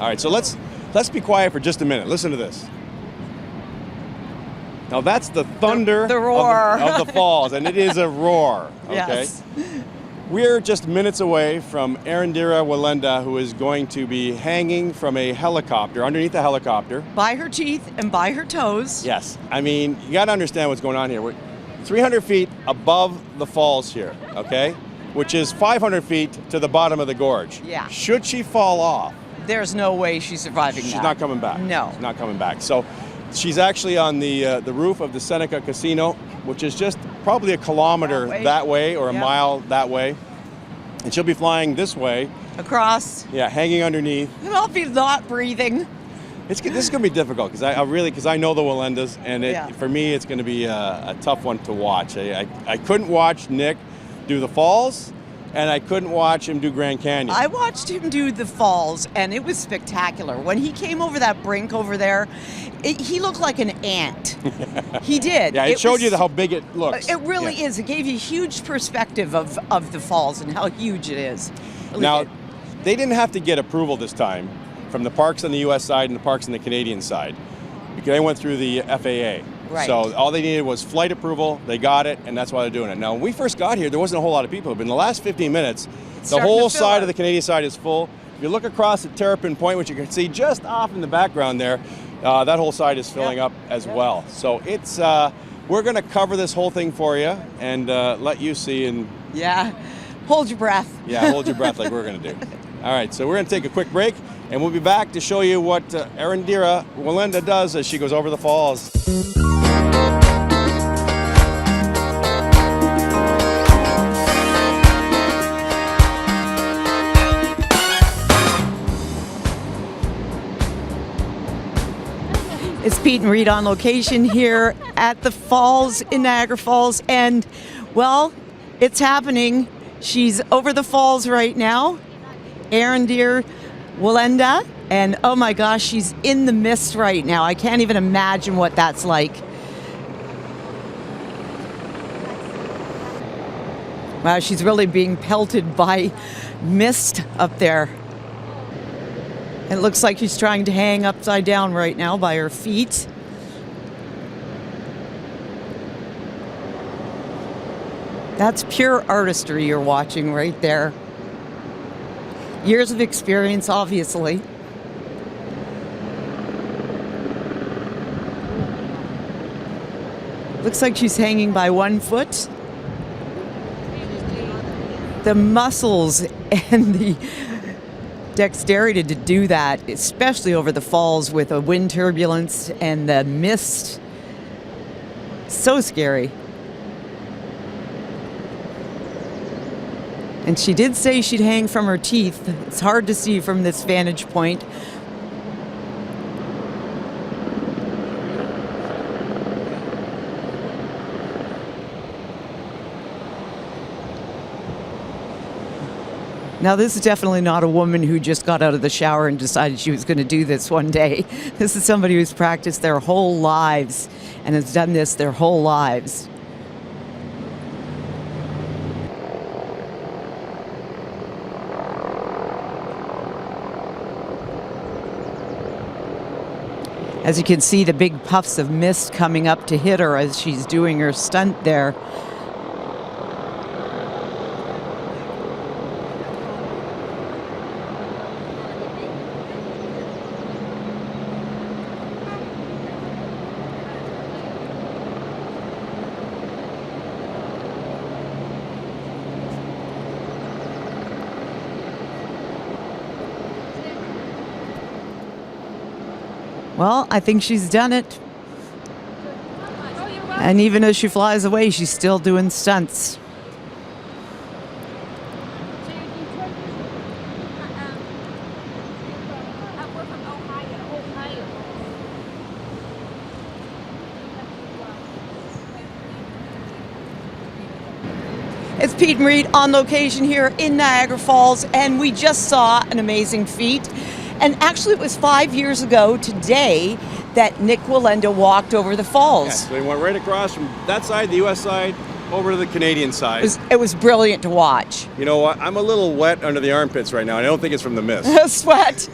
All right, so let's be quiet for just a minute. Listen to this. Now that's the thunder the roar of the falls, and it is a roar. Okay. Yes. We're just minutes away from Erendira Wallenda, who is going to be hanging from a helicopter, underneath a helicopter. By her teeth and by her toes. Yes. I mean, you got to understand what's going on here. We're 300 feet above the falls here, okay? Which is 500 feet to the bottom of the gorge. Yeah. Should she fall off, There's no way she's surviving she's that. not coming back. No. She's not coming back. So she's actually on the roof of the Seneca Casino, which is just probably a kilometer that way or a mile that way. And she'll be flying this way. Across. Yeah, hanging underneath. And I'll be not breathing. This is going to be difficult because I know the Wallendas, and for me it's going to be a tough one to watch. I couldn't watch Nick do the falls, and I couldn't watch him do Grand Canyon. I watched him do the falls, and it was spectacular. When he came over that brink over there, he looked like an ant. He did. Yeah, it showed you how big it looks. It really is. It gave you a huge perspective of the falls and how huge it is. Really now, did. they didn't have to get approval this time from the parks on the U.S. side and the parks on the Canadian side, because they went through the FAA. Right. So all they needed was flight approval. They got it, and that's why they're doing it. Now, when we first got here, there wasn't a whole lot of people, but in the last 15 minutes, the whole side of the Canadian side is full. If you look across at Terrapin Point, which you can see just off in the background there, that whole side is filling up as well. So it's we're going to cover this whole thing for you and let you see. And yeah, hold your breath. Yeah, hold your breath like we're going to do. All right, so we're going to take a quick break, and we'll be back to show you what Erendira Wallenda does as she goes over the falls. It's Peet and Reet on location here at the falls in Niagara Falls, and well, it's happening. She's over the falls right now, Erendira Wallenda, and oh my gosh, she's in the mist right now. I can't even imagine what that's like. Wow, she's really being pelted by mist up there. It looks like she's trying to hang upside down right now by her feet. That's pure artistry you're watching right there. Years of experience, obviously. Looks like she's hanging by one foot. The muscles and the dexterity to do that, especially over the falls with a wind turbulence and the mist. So scary. And she did say she'd hang from her teeth. It's hard to see from this vantage point. Now, this is definitely not a woman who just got out of the shower and decided she was going to do this one day. This is somebody who's practiced their whole lives and has done this their whole lives. As you can see, the big puffs of mist coming up to hit her as she's doing her stunt there. Well, I think she's done it. And even as she flies away, she's still doing stunts. It's Peet and Reet on location here in Niagara Falls, and we just saw an amazing feat. And actually, it was 5 years ago today that Nick Wallenda walked over the falls. Yeah, so he went right across from that side, the U.S. side, over to the Canadian side. It was brilliant to watch. You know what? I'm a little wet under the armpits right now. I don't think it's from the mist. Sweating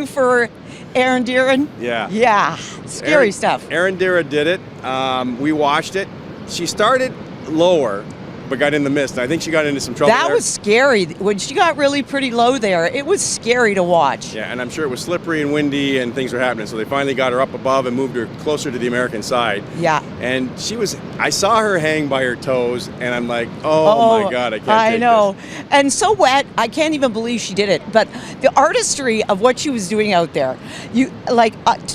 for Erendira. Yeah, scary stuff. Erendira did it. We watched it. She started lower, but got in the mist. I think she got into some trouble That there. was scary. When she got really pretty low there, it was scary to watch. Yeah, and I'm sure it was slippery and windy and things were happening. So they finally got her up above and moved her closer to the American side. Yeah. And I saw her hang by her toes, and I'm like, oh my God, I can't take know. this. And so wet, I can't even believe she did it. But the artistry of what she was doing out there,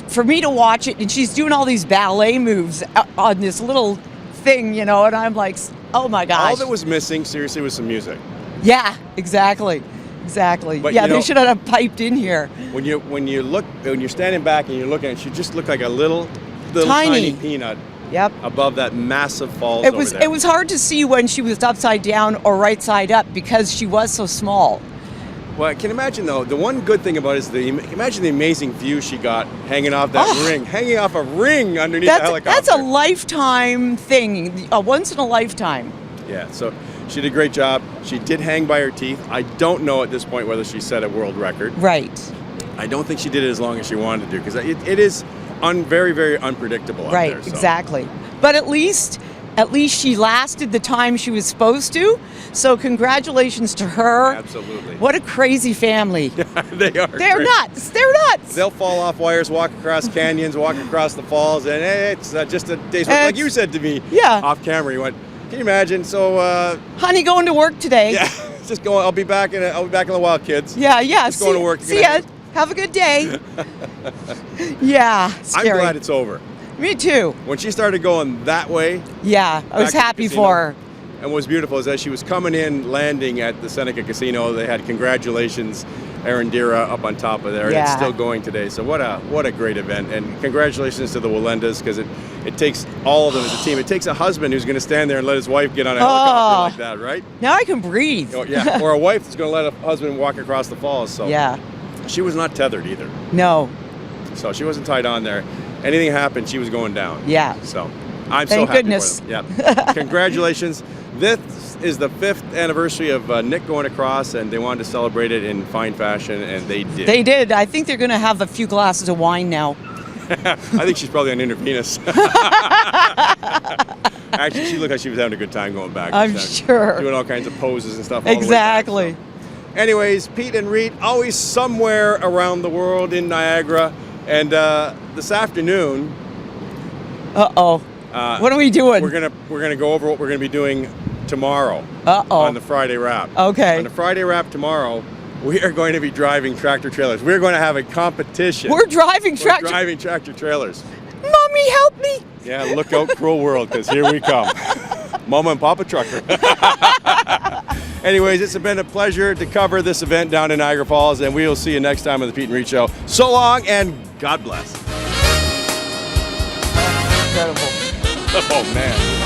for me to watch it, and she's doing all these ballet moves on this little thing, and I'm like, oh my gosh. All that was missing, seriously, was some music. Yeah, exactly. But yeah, they should have piped in here. When you're standing back and you're looking at it, she just looked like a little tiny peanut. Yep. Above that massive falls It was over there. It was hard to see when she was upside down or right side up because she was so small. Well, I can imagine though. The one good thing about it is imagine the amazing view she got hanging off that ring, hanging off a ring underneath the helicopter. That's a lifetime thing, a once in a lifetime. Yeah. So she did a great job. She did hang by her teeth. I don't know at this point whether she set a world record. Right. I don't think she did it as long as she wanted to do because it is very, very unpredictable out there. Right. So. Exactly. But at least she lasted the time she was supposed to. So congratulations to her. Absolutely. What a crazy family. They are. They're crazy. nuts. They're nuts. They'll fall off wires, walk across canyons, walk across the falls, and it's just a day's work. Like you said to me off camera, you went, can you imagine? So, honey, going to work today. Yeah, just going. I'll be back in a while, kids. Yeah. Just going to work. See ya. Have a good day. Yeah. Scary. I'm glad it's over. Me too. When she started going that way. Yeah, I was happy for her. And what was beautiful is as she was coming in, landing at the Seneca Casino, they had congratulations, Erendira up on top of there, and it's still going today. So what a great event, and congratulations to the Wallendas because it takes all of them as a team. It takes a husband who's going to stand there and let his wife get on a helicopter like that, right? Now I can breathe. Yeah, or a wife that's going to let a husband walk across the falls. So yeah, she was not tethered either. No. So she wasn't tied on there. Anything happened, she was going down. Yeah. So I'm Thank so happy goodness. for them. Yeah. Congratulations. This is the 5th anniversary of Nick going across, and they wanted to celebrate it in fine fashion, and they did. They did. I think they're going to have a few glasses of wine now. I think she's probably on intravenous. Actually, she looked like she was having a good time going back. I'm sure. Doing all kinds of poses and stuff. Exactly. All the way back, so. Anyways, Peet and Reet, always somewhere around the world in Niagara. And this afternoon... Uh-oh. What are we doing? We're gonna go over what we're gonna be doing tomorrow. On the Friday wrap. Okay. On the Friday wrap tomorrow, we are going to be driving tractor trailers. We're going to have a competition. We're driving tractor trailers. Mommy, help me! Yeah, look out, cruel world, because here we come. Mama and Papa Trucker. Anyways, it's been a pleasure to cover this event down in Niagara Falls, and we will see you next time on the Peet and Reet Show. So long, and God bless. Incredible. Oh, man.